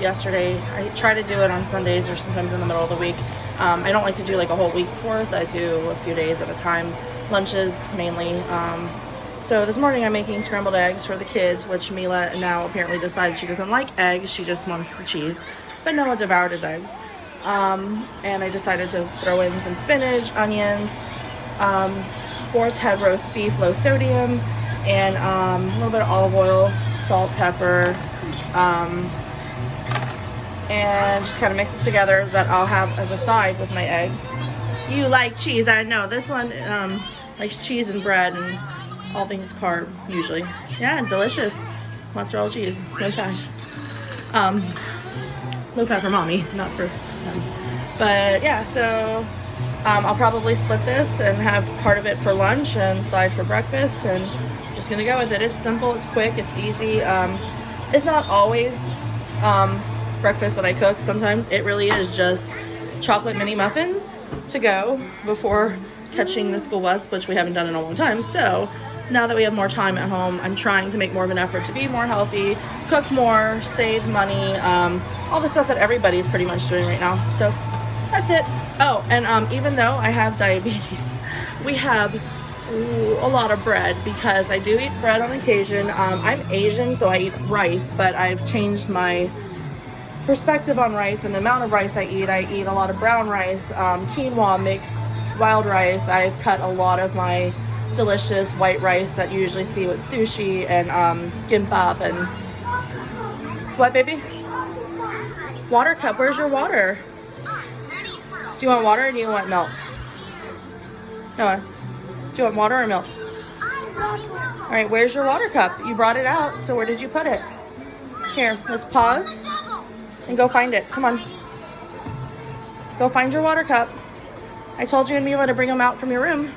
yesterday. I try to do it on Sundays or sometimes in the middle of the week. I don't like to do like a whole week worth. I do a few days at a time, lunches mainly. So this morning I'm making scrambled eggs for the kids, which Mila now apparently decided she doesn't like eggs, she just wants the cheese. But Noah devoured his eggs. And I decided to throw in some spinach, onions, boar's head roast beef, low sodium, and a little bit of olive oil, salt, pepper, and just kind of mix it together that I'll have as a side with my eggs. You like cheese, I know. This one likes cheese and bread and all things carb, usually. Yeah, delicious. Mozzarella cheese, no fat. No fat for mommy, not for them. But yeah, so I'll probably split this and have part of it for lunch and side for breakfast, and just gonna go with it. It's simple, it's quick, it's easy. It's not always breakfast that I cook. Sometimes it really is just chocolate mini muffins to go before catching the school bus, which we haven't done in a long time. So now that we have more time at home, I'm trying to make more of an effort to be more healthy, cook more, save money, all the stuff that everybody's pretty much doing right now. So that's it. Oh, and even though I have diabetes, we have a lot of bread because I do eat bread on occasion. I'm Asian, so I eat rice, but I've changed my perspective on rice and the amount of rice I eat. I eat a lot of brown rice, quinoa, mixed wild rice. I've cut a lot of my delicious white rice that you usually see with sushi and gimbap and what, baby? Water cup. Where's your water? Do you want water or do you want milk? Noah, do you want water or milk? All right, where's your water cup? You brought it out, so where did you put it? Here, let's pause and go find it. Come on. Go find your water cup. I told you and Mila to bring them out from your room.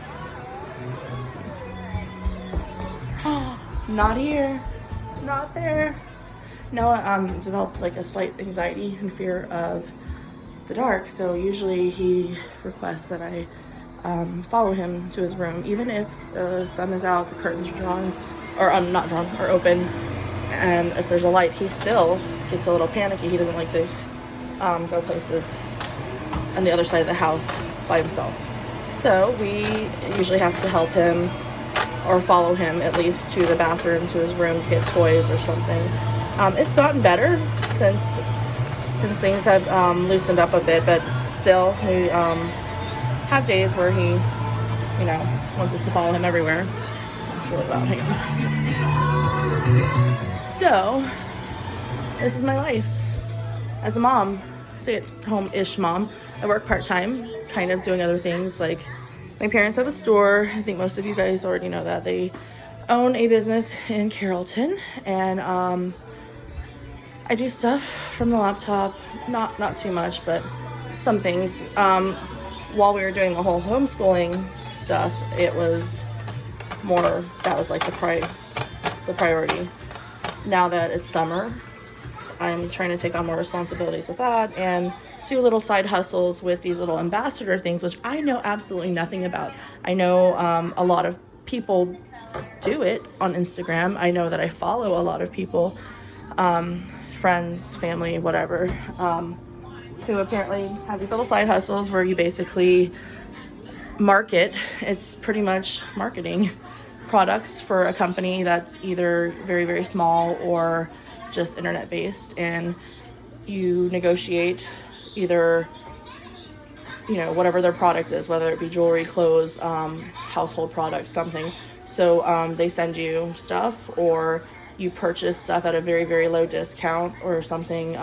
Not here. Not there. Noah developed like a slight anxiety and fear of the dark, so usually he requests that I follow him to his room, even if the sun is out, the curtains are drawn, or not drawn, or open, and if there's a light, he still gets a little panicky. He doesn't like to go places on the other side of the house by himself. So we usually have to help him or follow him at least to the bathroom, to his room, to get toys or something. It's gotten better since things have loosened up a bit, but still we have days where he, wants us to follow him everywhere. It's really loud. Hang on. So this is my life as a mom, stay-at-home-ish mom. I work part-time, kind of doing other things. Like my parents have a store. I think most of you guys already know that. They own a business in Carrollton, and I do stuff from the laptop, not too much, but some things. While we were doing the whole homeschooling stuff, it was more, that was like the priority. Now that it's summer, I'm trying to take on more responsibilities with that and do little side hustles with these little ambassador things, which I know absolutely nothing about. I know a lot of people do it on Instagram. I know that I follow a lot of people, friends, family, whatever, who apparently have these little side hustles where you basically market. It's pretty much marketing products for a company that's either very, very small or just internet based, and you negotiate either, whatever their product is, whether it be jewelry, clothes, household products, something. So they send you stuff, or you purchase stuff at a very, very low discount or something.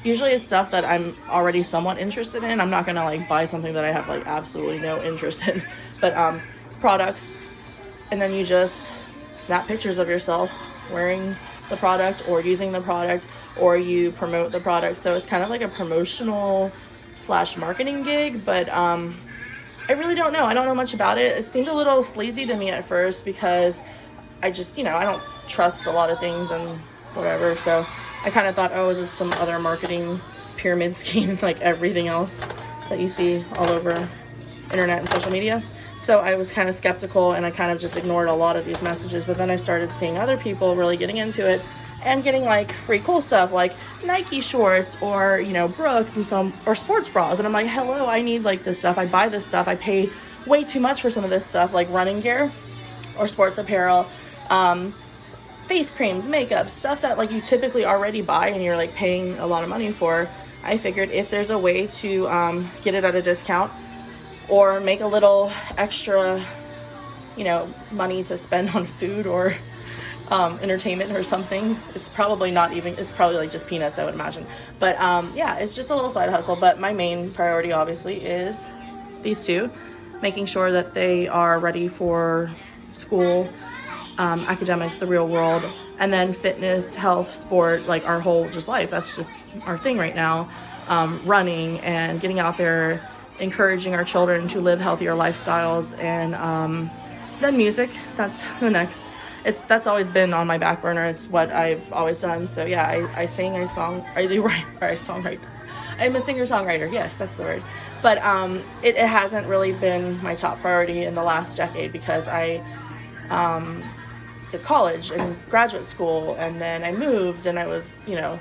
Usually it's stuff that I'm already somewhat interested in. I'm not gonna like buy something that I have like absolutely no interest in, but products. And then you just snap pictures of yourself wearing the product or using the product, or you promote the product. So it's kind of like a promotional / marketing gig, but I really don't know. I don't know much about it. It seemed a little sleazy to me at first because I just, I don't trust a lot of things and whatever. So I kind of thought, oh, is this some other marketing pyramid scheme like everything else that you see all over internet and social media? So I was kind of skeptical, and I kind of just ignored a lot of these messages. But then I started seeing other people really getting into it, and getting like free cool stuff like Nike shorts or, you know, Brooks and some, or sports bras. And I'm like, hello, I need like this stuff. I buy this stuff. I pay way too much for some of this stuff, like running gear or sports apparel, face creams, makeup, stuff that like you typically already buy and you're like paying a lot of money for. I figured if there's a way to get it at a discount or make a little extra, you know, money to spend on food or entertainment or something, it's probably not even, it's probably like just peanuts, I would imagine. But yeah, it's just a little side hustle. But my main priority obviously is these two, making sure that they are ready for school, academics, the real world, and then fitness, health, sport, like our whole just life. That's just our thing right now. Running and getting out there, encouraging our children to live healthier lifestyles, and then music. That's the next. That's always been on my back burner. It's what I've always done. So yeah, I sing, I songwrite. I'm a singer-songwriter. Yes, that's the word. But it hasn't really been my top priority in the last decade because I did college and graduate school, and then I moved, and I was, you know,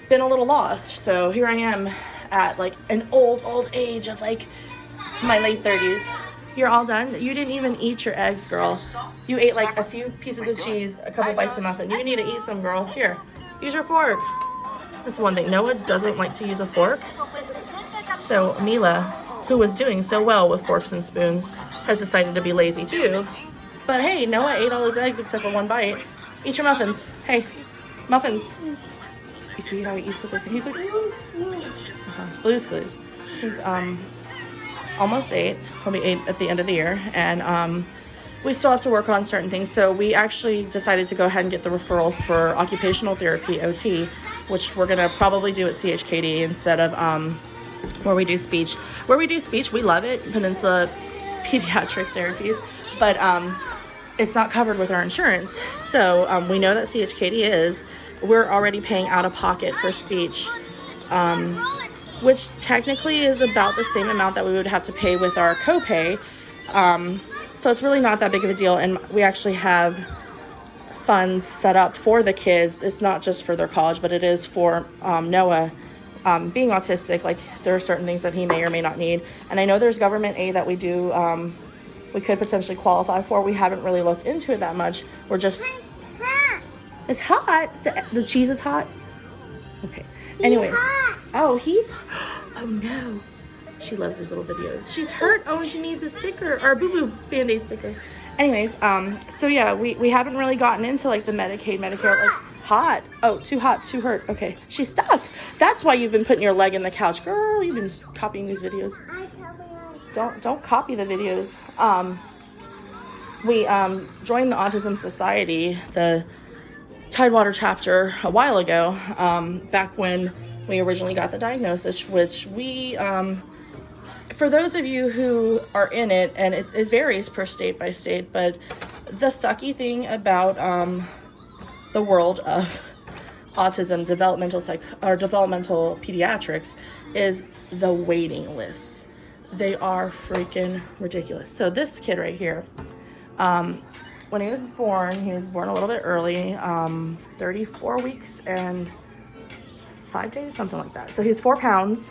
been a little lost. So here I am at like an old age of like my late 30s. You're all done? You didn't even eat your eggs, girl. You ate like a few pieces of cheese, a couple bites of muffin. You need to eat some, girl. Here, use your fork. That's one thing. Noah doesn't like to use a fork. So Mila, who was doing so well with forks and spoons, has decided to be lazy too. But hey, Noah ate all his eggs except for one bite. Eat your muffins. Hey, muffins. You see how he eats with his, he's like, Blue's Clues. He's almost 8. He'll be 8 at the end of the year, and we still have to work on certain things. So we actually decided to go ahead and get the referral for occupational therapy, OT, which we're gonna probably do at CHKD instead of where we do speech. Where we do speech, we love it, Peninsula Pediatric Therapies, but it's not covered with our insurance. So we know that CHKD is. We're already paying out of pocket for speech, which technically is about the same amount that we would have to pay with our copay. So it's really not that big of a deal. And we actually have funds set up for the kids. It's not just for their college, but it is for Noah being autistic. Like there are certain things that he may or may not need. And I know there's government aid that we do, we could potentially qualify for. We haven't really looked into it that much. We're just, it's hot. The cheese is hot. Okay. Anyway. Oh, oh no. She loves his little videos. She's hurt. Oh, and she needs a sticker, or a boo-boo Band-Aid sticker. Anyways, so yeah, we haven't really gotten into like the Medicaid, Medicare, like hot. Oh, too hot, too hurt. Okay. She's stuck. That's why you've been putting your leg in the couch. Girl, you've been copying these videos. Don't copy the videos. We joined the Autism Society, the Tidewater chapter, a while ago, back when we originally got the diagnosis, which we, for those of you who are in it, and it varies per state by state, but the sucky thing about the world of autism, developmental pediatrics, is the waiting lists. They are freaking ridiculous. So this kid right here, when he was born a little bit early, 34 weeks and 5 days, something like that. So he's 4 pounds,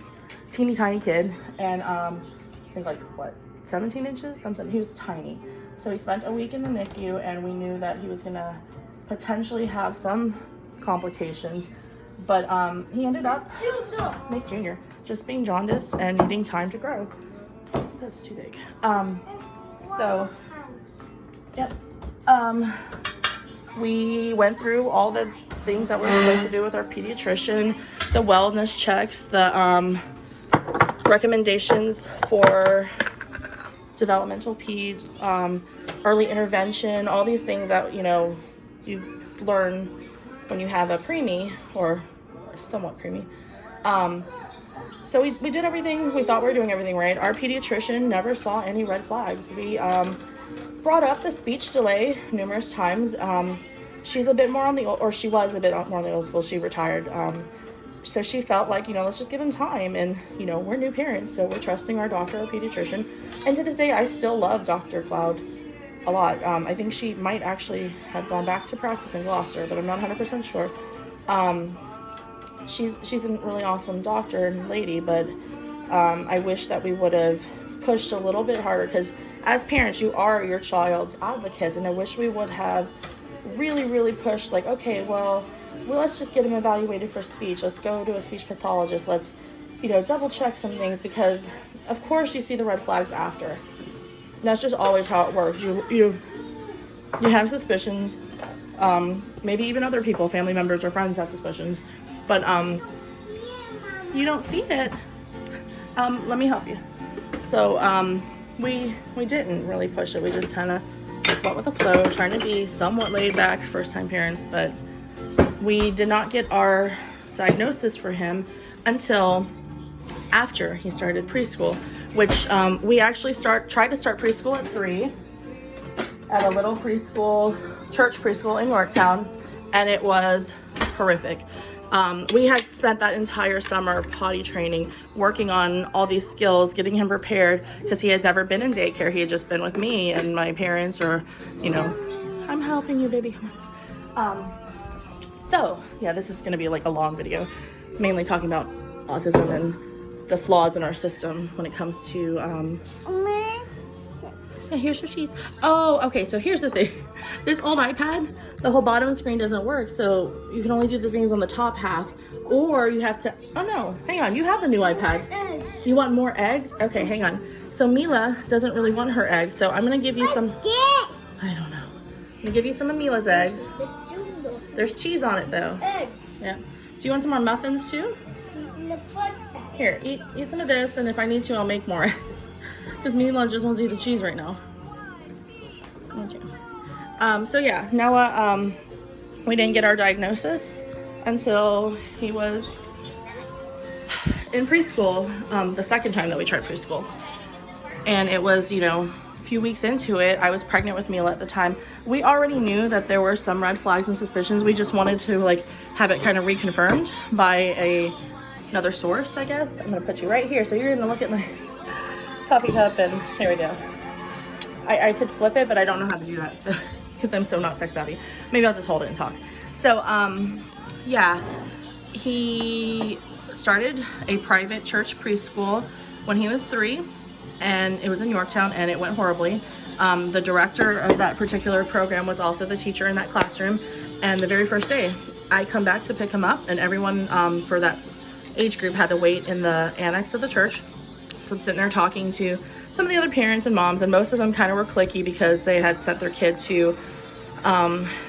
teeny tiny kid, and he's like, what, 17 inches? Something. He was tiny. So he spent a week in the NICU, and we knew that he was gonna potentially have some complications, but he ended up, Nick Jr., just being jaundiced and needing time to grow. That's too big. So, yep. We went through all the things that we're supposed to do with our pediatrician, the wellness checks, the recommendations for developmental peds, early intervention, all these things that, you know, you learn when you have a preemie or somewhat preemie. So we did everything. We thought we were doing everything right. Our pediatrician never saw any red flags. We brought up the speech delay numerous times. She's a bit more on the old, or she was a bit more on the old school. She retired. So she felt like, you know, let's just give him time. And, you know, we're new parents, so we're trusting our doctor, our pediatrician. And to this day, I still love Dr. Cloud. a lot. I think she might actually have gone back to practice in Gloucester, but I'm not 100% sure. She's a really awesome doctor and lady, but I wish that we would have pushed a little bit harder, because as parents, you are your child's advocates, and I wish we would have really pushed, like, okay, well, let's just get him evaluated for speech. Let's go to a speech pathologist. Let's, double check some things, because of course you see the red flags after. And that's just always how it works. You have suspicions. Maybe even other people, family members or friends, have suspicions, but you don't see it. Let me help you. So we didn't really push it. We just kind of went with the flow, trying to be somewhat laid back, first time parents, but we did not get our diagnosis for him until after he started preschool, which we actually tried to start preschool at 3 at a little preschool, church preschool in Yorktown, and it was horrific. We had spent that entire summer potty training, working on all these skills, getting him prepared, because he had never been in daycare. He had just been with me and my parents, or, I'm helping you, baby. So yeah, this is going to be like a long video, mainly talking about autism and the flaws in our system when it comes to, yeah, here's your cheese. Oh, okay, so here's the thing. This old iPad, the whole bottom screen doesn't work, so you can only do the things on the top half, or you have to, oh no, hang on, you have the new iPad. You want more eggs? Okay, hang on. So Mila doesn't really want her eggs, so I'm gonna give you some, I don't know. I'm gonna give you some of Mila's eggs. There's cheese on it though. Yeah. Do you want some more muffins too? Here, eat some of this, and if I need to, I'll make more eggs. Because Mila just wants to eat the cheese right now. Okay. So yeah, Noah, we didn't get our diagnosis until he was in preschool, the second time that we tried preschool. And it was, a few weeks into it, I was pregnant with Mila at the time. We already knew that there were some red flags and suspicions. We just wanted to have it kind of reconfirmed by another source, I guess. I'm gonna put you right here, so you're gonna look at my coffee cup, and here we go. I could flip it, but I don't know how to do that, so because I'm so not tech savvy. Maybe I'll just hold it and talk. So yeah, he started a private church preschool when he was 3, and it was in Yorktown, and it went horribly. The director of that particular program was also the teacher in that classroom, and the very first day I come back to pick him up, and everyone for that age group had to wait in the annex of the church. So I'm sitting there talking to some of the other parents and moms, and most of them kind of were cliquey because they had sent their kid to,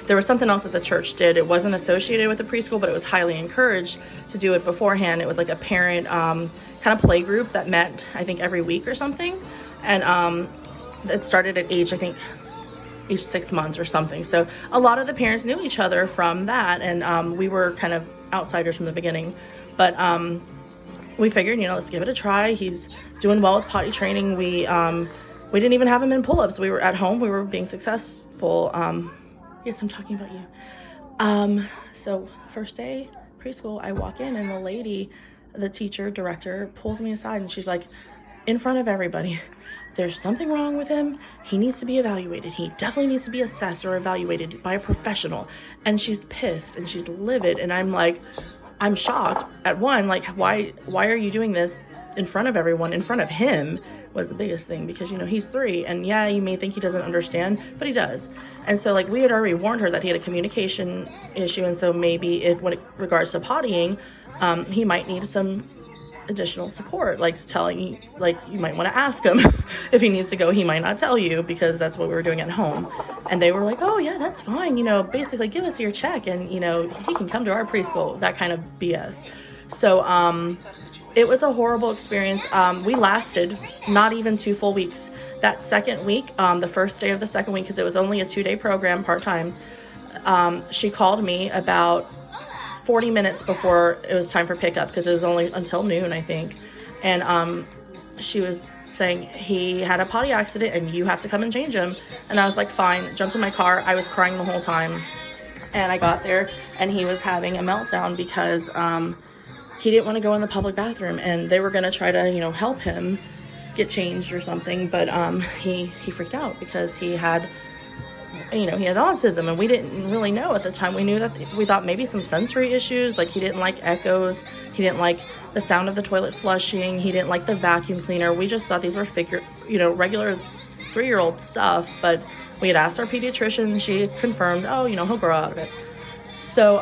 there was something else that the church did. It wasn't associated with the preschool, but it was highly encouraged to do it beforehand. It was like a parent kind of play group that met, I think, every week or something. And it started at age 6 months or something. So a lot of the parents knew each other from that, and we were kind of outsiders from the beginning. But we figured, let's give it a try. He's doing well with potty training. We didn't even have him in pull-ups. We were at home. We were being successful. Yes, I'm talking about you. So first day preschool, I walk in, and the lady, the teacher, director, pulls me aside, and she's like, in front of everybody, there's something wrong with him. He needs to be evaluated. He definitely needs to be assessed or evaluated by a professional. And she's pissed and she's livid, and I'm shocked at one, why are you doing this in front of everyone? In front of him was the biggest thing, because he's 3, and yeah, you may think he doesn't understand, but he does. And so we had already warned her that he had a communication issue, and so maybe when it regards to pottying, he might need some additional support, telling you might want to ask him if he needs to go. He might not tell you, because that's what we were doing at home. And they were like, oh yeah, that's fine, basically give us your check, and he can come to our preschool, that kind of BS. So it was a horrible experience. We lasted not even 2 full weeks. That second week, the first day of the second week, because it was only a 2-day program, part-time, she called me about 40 minutes before it was time for pickup, because it was only until noon, I think. And she was saying, he had a potty accident and you have to come and change him. And I was like, fine. Jumped in my car. I was crying the whole time. And I got there, and he was having a meltdown because he didn't want to go in the public bathroom, and they were going to try to, help him get changed or something, but he freaked out because he had, you know, he had autism, and we didn't really know at the time. We thought maybe some sensory issues, like he didn't like echoes, he didn't like the sound of the toilet flushing, he didn't like the vacuum cleaner. We just thought these were regular 3-year-old stuff, but we had asked our pediatrician, she had confirmed, oh, you know, he'll grow out of it. So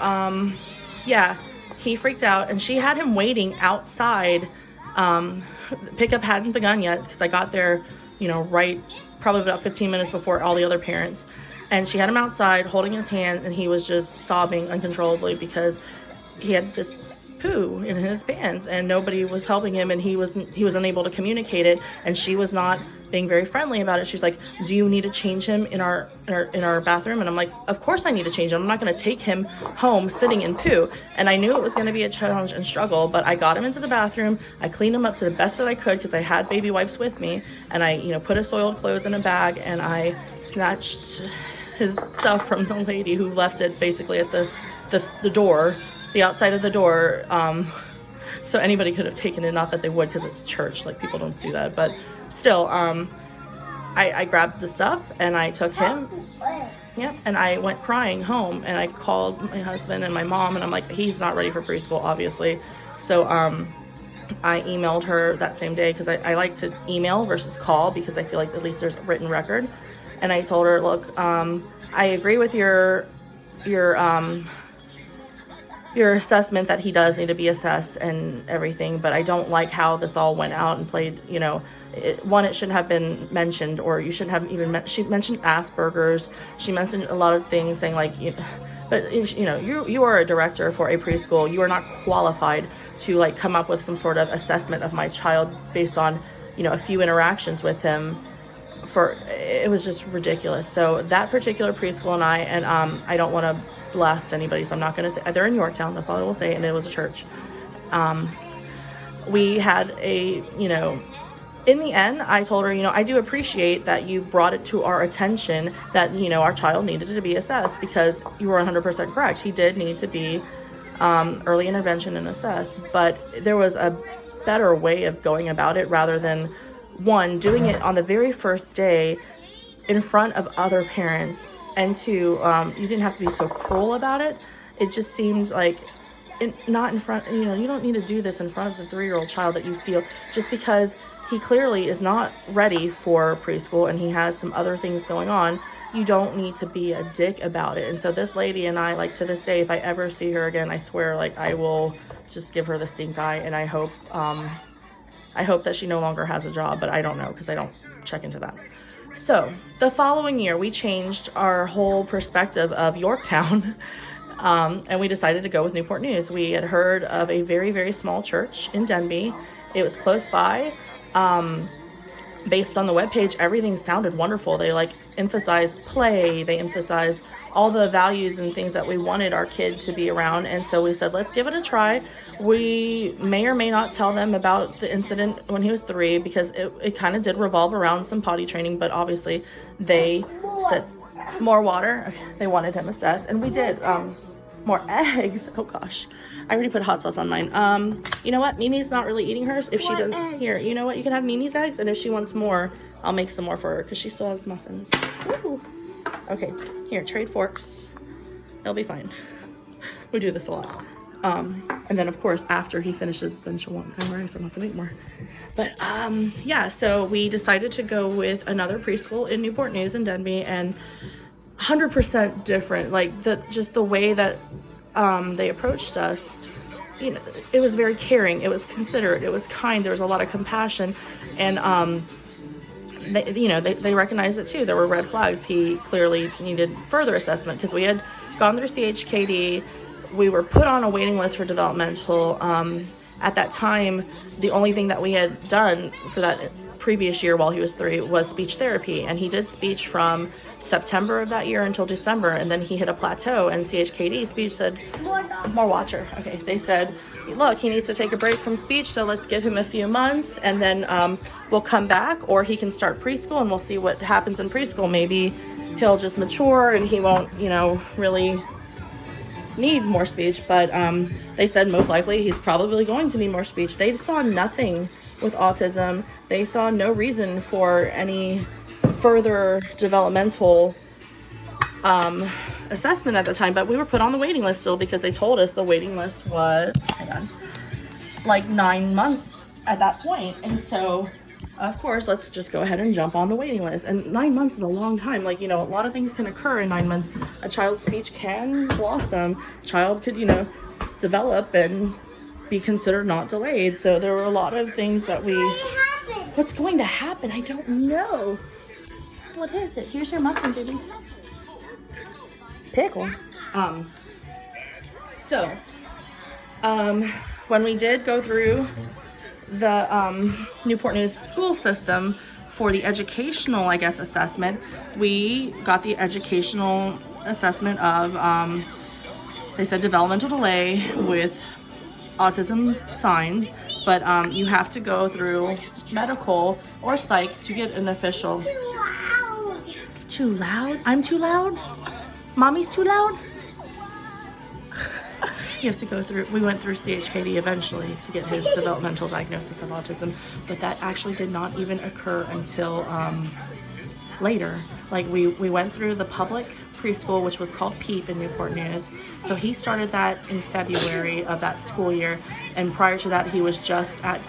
yeah, he freaked out, and she had him waiting outside. Pickup hadn't begun yet because I got there, you know, probably about 15 minutes before all the other parents, and she had him outside holding his hand, and he was just sobbing uncontrollably because he had this poo in his pants and nobody was helping him, and he was unable to communicate it, and she was not being very friendly about it. She's like, do you need to change him in our bathroom? And I'm like, of course I need to change him. I'm not going to take him home sitting in poo. And I knew it was going to be a challenge and struggle, but I got him into the bathroom. I cleaned him up to the best that I could because I had baby wipes with me, and I, you know, put his soiled clothes in a bag, and I snatched his stuff from the lady who left it basically at the door, the outside of the door, so anybody could have taken it. Not that they would, because it's church, like people don't do that, but still, I grabbed the stuff and I took him, and I went crying home, and I called my husband and my mom, and I'm like, he's not ready for preschool, obviously. So I emailed her that same day, because I like to email versus call, because I feel like at least there's a written record. And I told her, look, I agree with your assessment that he does need to be assessed and everything, but I don't like how this all went out and played, you know, it shouldn't have been mentioned, or you shouldn't have even she mentioned Asperger's, she mentioned a lot of things, saying like, but you know, you are a director for a preschool, you are not qualified to like come up with some sort of assessment of my child based on, you know, a few interactions with him. It was just ridiculous. So that particular preschool and I don't want to blast anybody, so I'm not going to say, they're in Yorktown, that's all I will say, and it was a church. We had you know, in the end, I told her, you know, I do appreciate that you brought it to our attention that, you know, our child needed to be assessed, because you were 100% correct. He did need to be early intervention and assessed, but there was a better way of going about it, rather than, one, doing it on the very first day in front of other parents, and two, you didn't have to be so cruel about it. It just seemed like, not in front, you know, you don't need to do this in front of the 3-year-old child that you feel, just because he clearly is not ready for preschool and he has some other things going on. You don't need to be a dick about it. And so this lady and I, like, to this day, if I ever see her again, I swear, like, I will just give her the stink eye, and I hope that she no longer has a job, but I don't know, because I don't check into that. So the following year, we changed our whole perspective of Yorktown, and we decided to go with Newport News. We had heard of a very, very small church in Denby. It was close by. Based on the webpage, everything sounded wonderful. They like emphasized play. They emphasized all the values and things that we wanted our kid to be around. And so we said, let's give it a try. We may or may not tell them about the incident when he was 3, because it kind of did revolve around some potty training, but obviously they said more water. They wanted him assessed, and we did. More eggs. Oh gosh, I already put hot sauce on mine. You know what? Mimi's not really eating hers. If she doesn't, here, you know what? You can have Mimi's eggs, and if she wants more, I'll make some more for her, because she still has muffins. Ooh. Okay, here, trade forks. It'll be fine. We do this a lot. And then of course, after he finishes, then she'll want more eggs. I'm not gonna eat more. But yeah, so we decided to go with another preschool in Newport News in Denby, and 100% different. Like, just the way that they approached us, you know, it was very caring, it was considerate, it was kind, there was a lot of compassion, and they recognized it too. There were red flags. He clearly needed further assessment, because we had gone through CHKD. We were put on a waiting list for developmental. At that time, the only thing that we had done for that previous year while he was 3 was speech therapy, and he did speech from September of that year until December, and then he hit a plateau, and CHKD speech said, more water. Okay, they said, look, he needs to take a break from speech, so let's give him a few months, and then we'll come back, or he can start preschool, and we'll see what happens in preschool. Maybe he'll just mature and he won't, you know, really need more speech, but they said most likely he's probably going to need more speech. They saw nothing with autism. They saw no reason for any further developmental assessment at the time, but we were put on the waiting list still because they told us the waiting list was, hang on, like 9 months at that point. And so of course, let's just go ahead and jump on the waiting list. And 9 months is a long time. Like, you know, a lot of things can occur in 9 months. A child's speech can blossom. A child could, you know, develop and be considered not delayed. So there were a lot of things that we... What's going to happen? I don't know. What is it? Here's your muffin, baby. Pickle. When we did go through the Newport News school system for the educational, I guess, assessment, we got the educational assessment of, they said developmental delay with autism signs, but you have to go through medical or psych to get an official. Too loud? I'm too loud? Mommy's too loud? You have to go through, we went through CHKD eventually to get his developmental diagnosis of autism, but that actually did not even occur until later. Like we went through the public preschool, which was called PEEP in Newport News. So he started that in February of that school year, and prior to that he was just at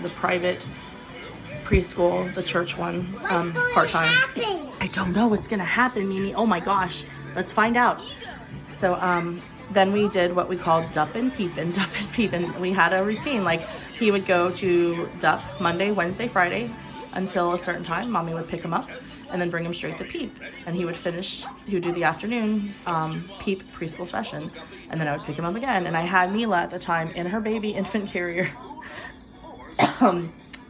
the private preschool, the church one, part-time. I don't know what's gonna happen, Mimi. Oh my gosh, let's find out. So then we did what we called DUP and PEEP, and we had a routine. Like he would go to DUP Monday, Wednesday, Friday until a certain time. Mommy would pick him up and then bring him straight to PEEP, and he would do the afternoon PEEP preschool session, and then I would pick him up again. And I had Mila at the time in her baby infant carrier.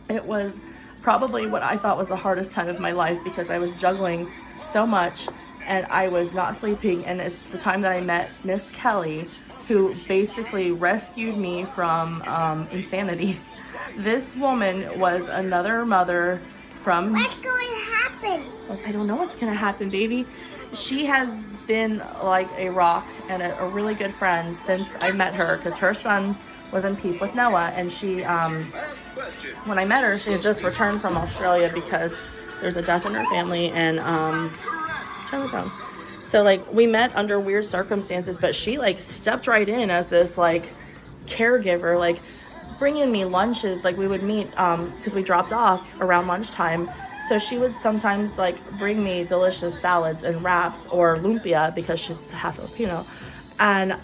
It was probably what I thought was the hardest time of my life because I was juggling so much and I was not sleeping. And it's the time that I met Miss Kelly, who basically rescued me from insanity. This woman was another mother from... What's going to happen? I don't know what's going to happen, baby. She has been like a rock and a really good friend since I met her, because her son was in PEEP with Noah, and she, when I met her, she had just returned from Australia because there's a death in her family, and so like we met under weird circumstances, but she like stepped right in as this like caregiver, like bringing me lunches. Like we would meet because we dropped off around lunchtime, so she would sometimes like bring me delicious salads and wraps or lumpia because she's half Filipino, and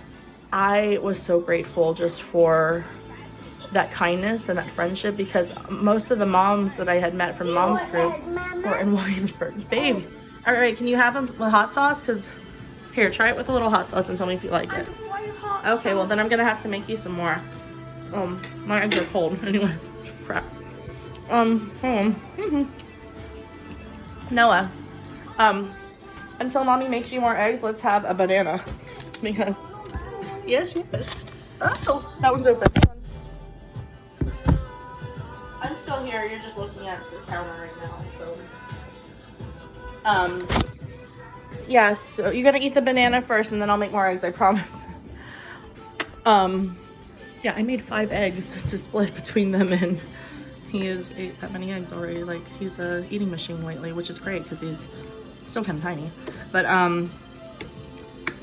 I was so grateful just for that kindness and that friendship, because most of the moms that I had met from mom's group were in Williamsburg. Babe, all right, can you have them with hot sauce? Because here, try it with a little hot sauce and tell me if you like it. Okay, well then I'm gonna have to make you some more. My eggs are cold anyway. Crap. Noah, until mommy makes you more eggs, let's have a banana, because yes. Oh, that one's open. I'm still here. You're just looking at the counter right now. So. Yeah, so you're gonna eat the banana first, and then I'll make more eggs. I promise. Yeah, I made 5 eggs to split between them, and he has ate that many eggs already. Like he's a eating machine lately, which is great because he's still kind of tiny. But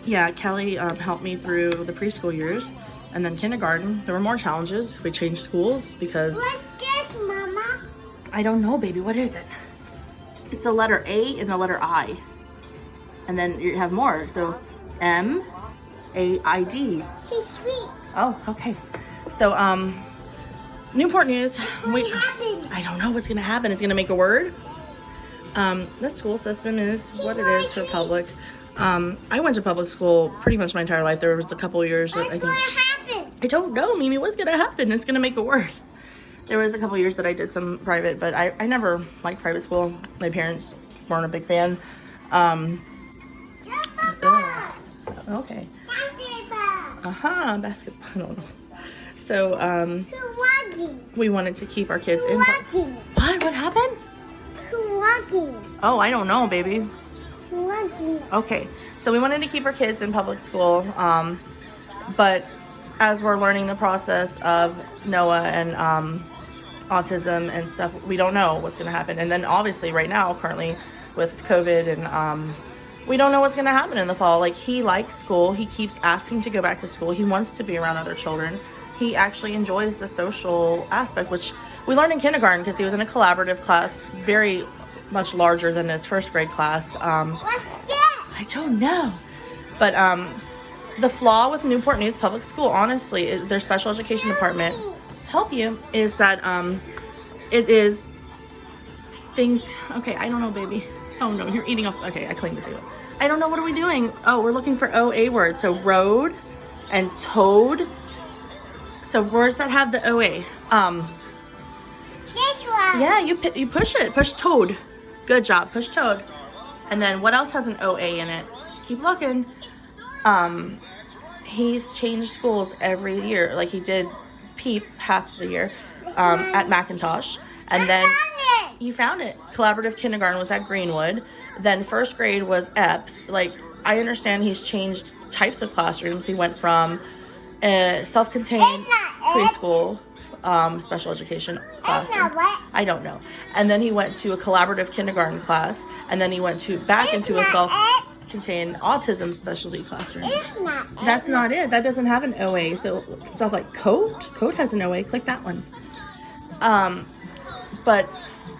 yeah, Kelly helped me through the preschool years, and then kindergarten. There were more challenges. We changed schools because... What's this, Mama? I don't know, baby. What is it? It's the letter A and the letter I. And then you have more. So M-A-I-D. He's sweet. Oh, okay. So, Newport News. What happened? I don't know what's going to happen. It's going to make a word. The school system is what it is for public. I went to public school pretty much my entire life. There was a couple of years that I think... What's going to happen? I don't know, Mimi. What's going to happen? It's going to make a word. There was a couple of years that I did some private, but I never liked private school. My parents weren't a big fan. Okay. Basketball. Basketball. I don't know. So, Who's walking? we wanted to keep our kids in. Who's walking? What happened? Who's walking? Oh, I don't know, baby. Who's walking? Okay, So we wanted to keep our kids in public school, but as we're learning the process of Noah and autism and stuff, we don't know what's going to happen. And then obviously right now, currently with COVID, and we don't know what's going to happen in the fall. Like, he likes school. He keeps asking to go back to school. He wants to be around other children. He actually enjoys the social aspect, which we learned in kindergarten because he was in a collaborative class, very much larger than his first grade class. What's this? I don't know. But the flaw with Newport News Public School, honestly, their special education department, help you, is that it is things. Okay, I don't know, baby. Oh no, you're eating off. Okay, I cleaned the table. I don't know, what are we doing? Oh, we're looking for OA words. So road and toad. So words that have the OA. This one. Yeah, you push it. Push toad. Good job. Push toad. And then what else has an OA in it? Keep looking. He's changed schools every year. Like, he did PEEP half the year at McIntosh. And then you found it. Collaborative kindergarten was at Greenwood. Then first grade was Epps. Like, I understand he's changed types of classrooms. He went from a self-contained preschool, special education class. I don't know. And then he went to a collaborative kindergarten class. And then he went back into a self-contained autism specialty classroom. That's not it. That doesn't have an OA. So stuff like Coat has an OA. Click that one. But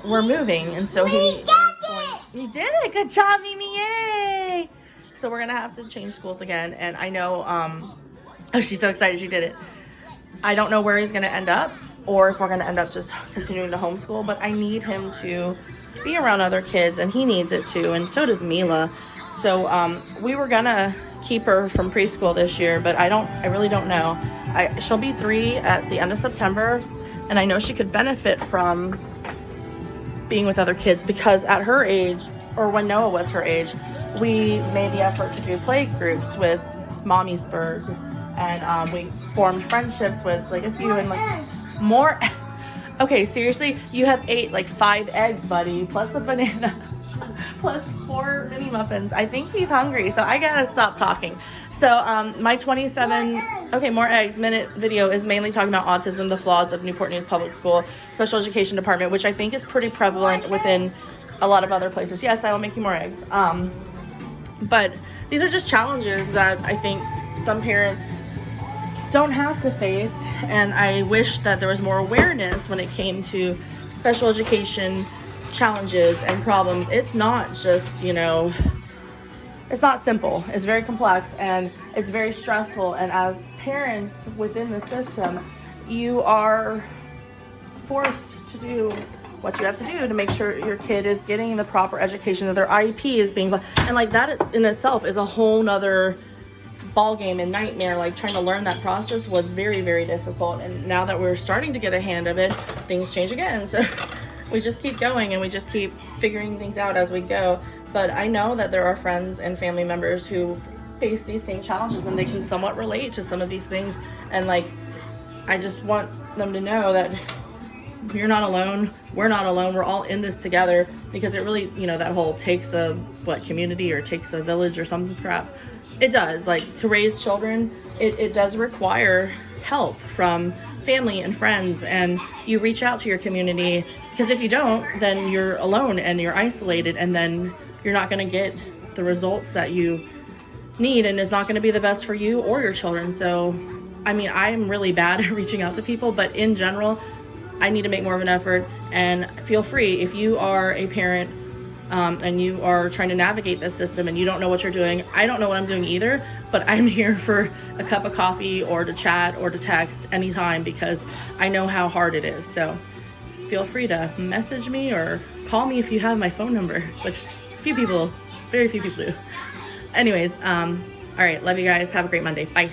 we're moving, and so he did it. Good job, Mimi. Yay! So we're gonna have to change schools again, and I know oh, she's so excited she did it. I don't know where he's gonna end up, or if we're gonna end up just continuing to homeschool, but I need him to be around other kids, and he needs it too, and so does Mila. So we were gonna keep her from preschool this year, but I really don't know. She'll be 3 at the end of September, and I know she could benefit from being with other kids, because at her age, or when Noah was her age, we made the effort to do play groups with Mommy'sburg, and we formed friendships with like a few, and like more. Okay, seriously, you have 5 eggs, buddy, plus a banana, plus 4 mini muffins. I think he's hungry, so I gotta stop talking. So my more eggs minute video is mainly talking about autism, the flaws of Newport News Public School Special Education Department, which I think is pretty prevalent within a lot of other places. Yes, I will make you more eggs. But these are just challenges that I think some parents don't have to face, and I wish that there was more awareness when it came to special education challenges and problems. It's not just, it's not simple. It's very complex, and it's very stressful. And as parents within the system, you are forced to do what you have to do to make sure your kid is getting the proper education, that their IEP is being, and like that in itself is a whole nother ball game and nightmare. Like, trying to learn that process was very, very difficult. And now that we're starting to get a hand of it, things change again. So we just keep going, and we just keep figuring things out as we go. But I know that there are friends and family members who face these same challenges, and they can somewhat relate to some of these things. And like, I just want them to know that you're not alone. We're not alone. We're all in this together, because it really, that whole takes a community, or takes a village or some crap. It does. Like, to raise children, it does require help from family and friends, and you reach out to your community, because if you don't, then you're alone and you're isolated, and then you're not going to get the results that you need, and it's not going to be the best for you or your children. So, I mean, I'm really bad at reaching out to people, but in general, I need to make more of an effort. And feel free, if you are a parent and you are trying to navigate this system and you don't know what you're doing. I don't know what I'm doing either, but I'm here for a cup of coffee, or to chat, or to text anytime, because I know how hard it is. So feel free to message me or call me if you have my phone number, which very few people do. Anyways, all right, love you guys. Have a great Monday. Bye.